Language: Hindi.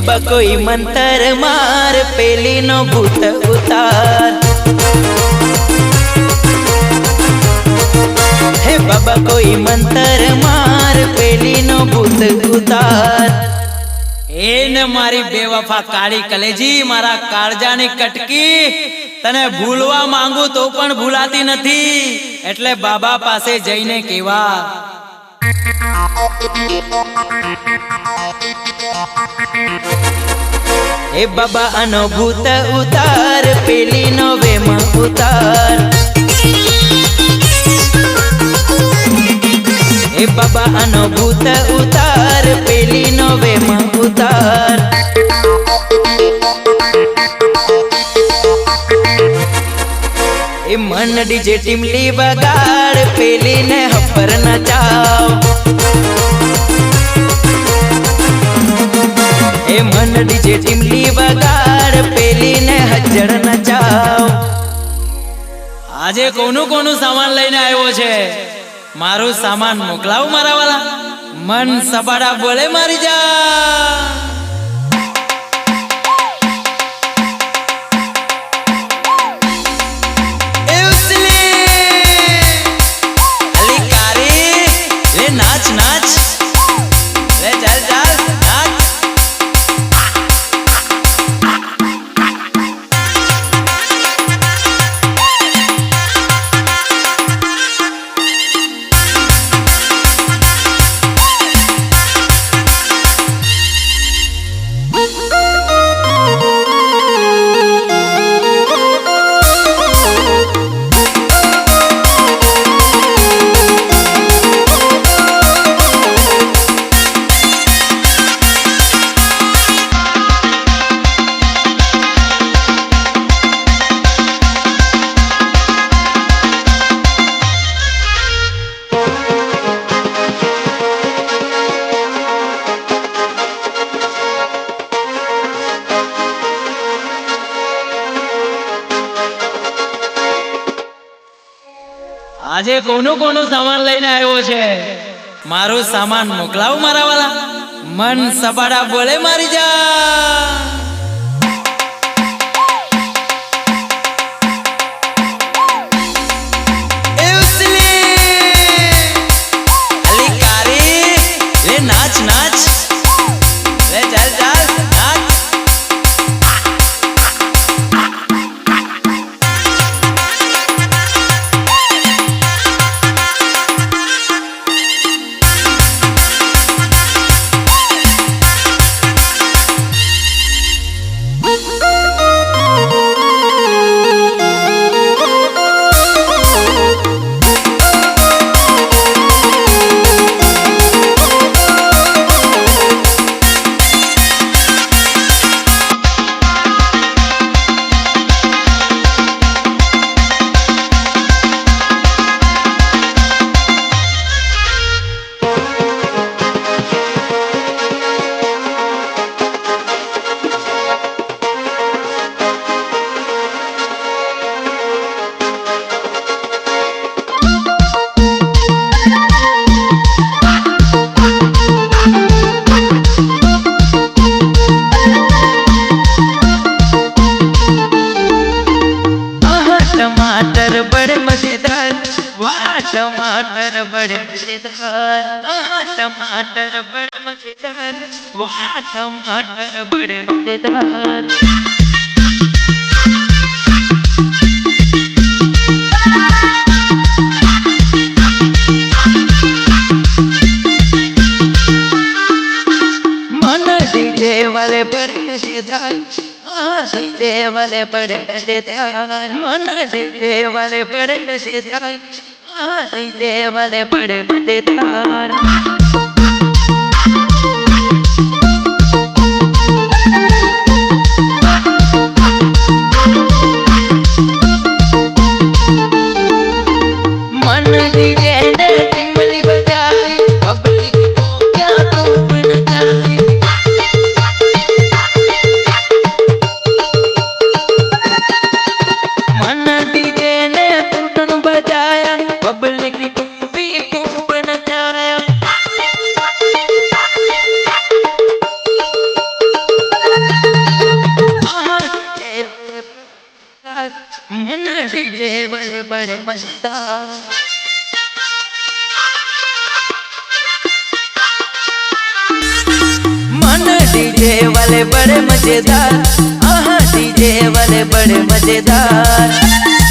बाबा कोई मंत्र मार पेली नो भूत उतार। हे बाबा कोई मंत्र मार पेली नो भूत उतार। એને મારી બેવફા કાળી કલેજી, મારા કાળજાની કટકી, તને ભૂલવા માંગુ તો પણ ભૂલાતી નથી, એટલે બાબા પાસે જઈને કેવા ए बाबा आनो भूत उतार पेली नो वेम उतार। ए बाबा आनो भूत उतार पेली नो वेम उतार। ए मन डीजे टिमली बगाड़ पेली ने हपर नचाओ। ए मन डीजे टिमली बगाड़ पेली ने हजड़ नचाओ। આજે કોનું કોનું સામાન લઈને આવ્યો છે? મારું સામાન મોકલાવ મારા વાલા, મન સબાડા બોલે મારી જા। नाच नाच ले चल चल नाच। આજે કોનું કોનું સામાન લઈને આવ્યો છે? મારું સામાન મોકલાવ મારા વાલા, મન સબાડા બોલે મારી જા। नाच नाच ले चल चल नाच। टमाटर बड़े मजेदार, वाह टमाटर बड़े मजेदार, टमाटर बड़े मजेदार, वाह टमाटर बड़े मजेदार। मन डीजे वाले बड़े मजेदार, डीजे वाले बड़े मजेदार, मन डीजे वाले बड़े मजेदार, डीजे वाले बड़े मजेदार। मन डीजे ने टिमली बजाई, पब्लिक को क्या धूप नचाई। मन डीजे ने धुन बजाया, पब्लिक को भी खूब नचाया। मन डीजे वाले बड़े मजेदार मन डीजे वाले बड़े मजेदार, आहा डीजे वाले बड़े मजेदार।